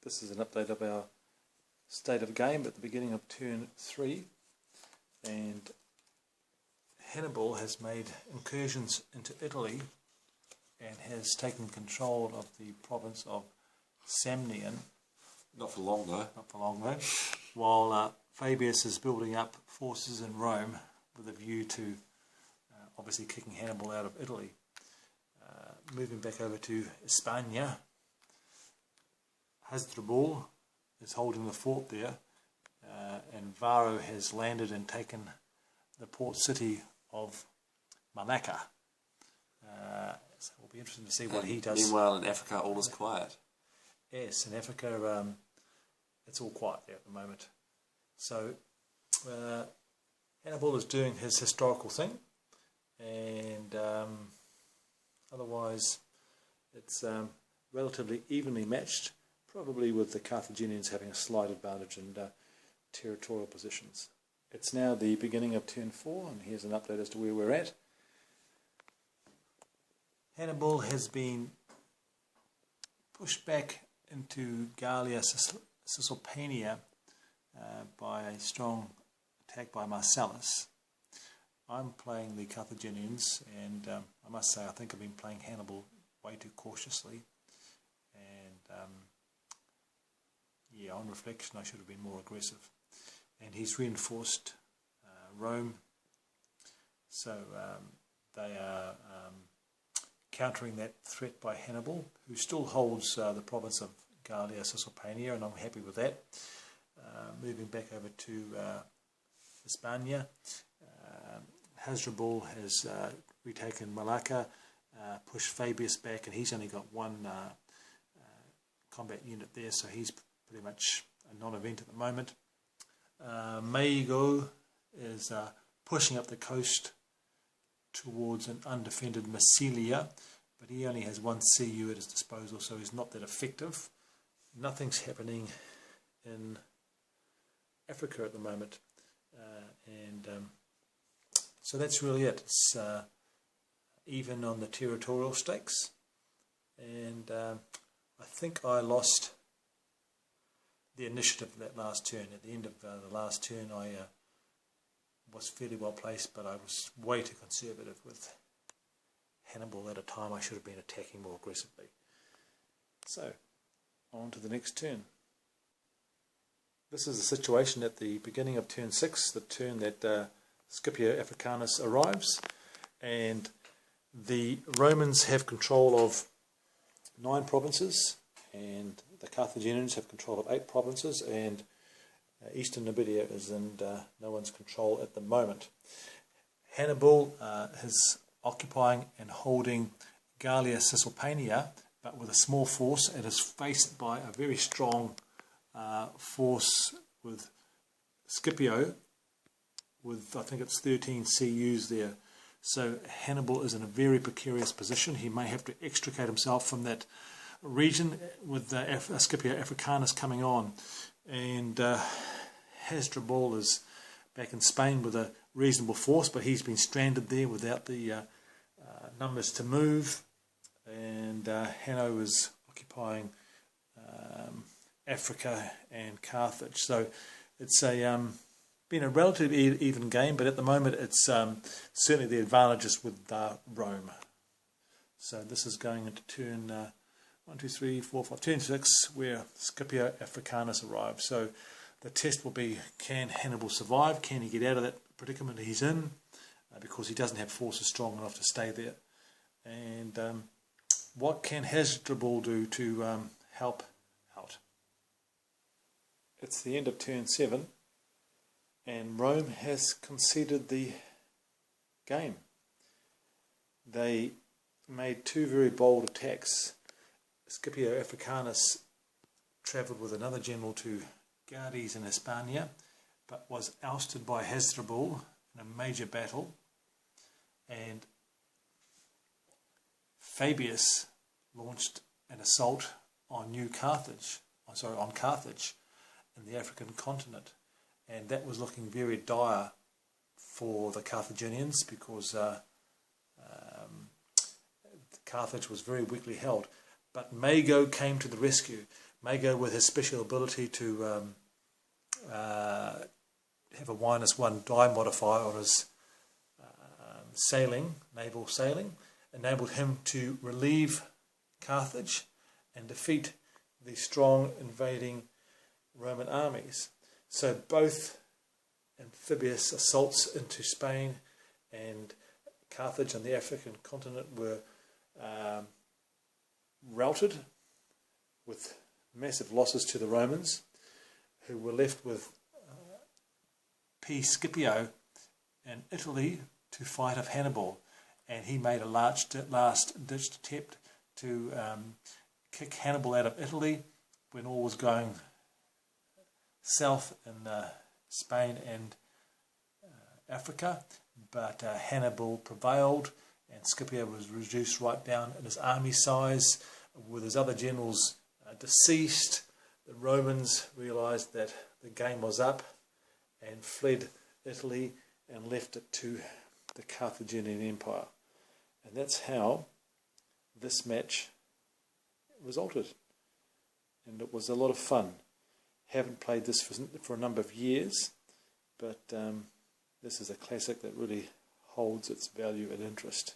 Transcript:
This is an update of our state of game at the beginning of turn 3, and Hannibal has made incursions into Italy and has taken control of the province of Samnium. Not for long though. Not for long though. While Fabius is building up forces in Rome with a view to obviously kicking Hannibal out of Italy. Moving back over to Hispania, Hasdrubal is holding the fort there, and Varro has landed and taken the port city of Malacca. So it'll be interesting to see what he does. Meanwhile, in Africa, all is quiet. Yes, in Africa, it's all quiet there at the moment. So Hannibal is doing his historical thing, and otherwise it's relatively evenly matched, probably with the Carthaginians having a slight advantage in territorial positions. It's now the beginning of turn 4, and here's an update as to where we're at. Hannibal has been pushed back into Gallia Cisalpania by a strong attack by Marcellus. I'm playing the Carthaginians, and I must say I think I've been playing Hannibal way too cautiously, and yeah, on reflection I should have been more aggressive. And he's reinforced Rome, so they are countering that threat by Hannibal, who still holds the province of Gallia Cisalpania, and I'm happy with that. Moving back over to Hispania, Hasdrubal has retaken Malacca, pushed Fabius back, and he's only got one combat unit there, so he's pretty much a non-event at the moment. Maego is pushing up the coast towards an undefended Massilia, but he only has one CU at his disposal, so he's not that effective. Nothing's happening in Africa at the moment, and so that's really it. It's even on the territorial stakes, and I think I lost the initiative of that last turn. At the end of the last turn I was fairly well placed, but I was way too conservative with Hannibal at a time I should have been attacking more aggressively. So, on to the next turn. This is the situation at the beginning of turn 6, the turn that Scipio Africanus arrives, and the Romans have control of 9 provinces, and the Carthaginians have control of 8 provinces, and Eastern Numidia is in no one's control at the moment. Hannibal is occupying and holding Gallia Cisalpania, but with a small force. It is faced by a very strong force with Scipio, with I think it's 13 CUs there. So Hannibal is in a very precarious position. He may have to extricate himself from that region with Scipio Africanus coming on, and Hasdrubal is back in Spain with a reasonable force, but he's been stranded there without the numbers to move, and Hanno is occupying Africa and Carthage. So it's been a relatively even game, but at the moment it's certainly the advantage is with Rome. So this is going into turn 1, 2, 3, 4, 5, turn 6, where Scipio Africanus arrives. So the test will be, can Hannibal survive? Can he get out of that predicament he's in? Because he doesn't have forces strong enough to stay there. And what can Hasdrubal do to help out? It's the end of turn 7, and Rome has conceded the game. They made 2 very bold attacks. Scipio Africanus travelled with another general to Gades in Hispania, but was ousted by Hasdrubal in a major battle, and Fabius launched an assault on Carthage in the African continent, and that was looking very dire for the Carthaginians because Carthage was very weakly held. But Maego came to the rescue. Mago, with his special ability to have a -1 die modifier on his naval sailing, enabled him to relieve Carthage and defeat the strong invading Roman armies. So both amphibious assaults into Spain and Carthage on the African continent were routed with massive losses to the Romans, who were left with P. Scipio in Italy to fight off Hannibal, and he made a last-ditch attempt to kick Hannibal out of Italy when all was going south in Spain and Africa, but Hannibal prevailed, and Scipio was reduced right down in his army size. With his other generals deceased, the Romans realised that the game was up and fled Italy and left it to the Carthaginian Empire. And that's how this match resulted. And it was a lot of fun. Haven't played this for a number of years, but this is a classic that really holds its value and interest.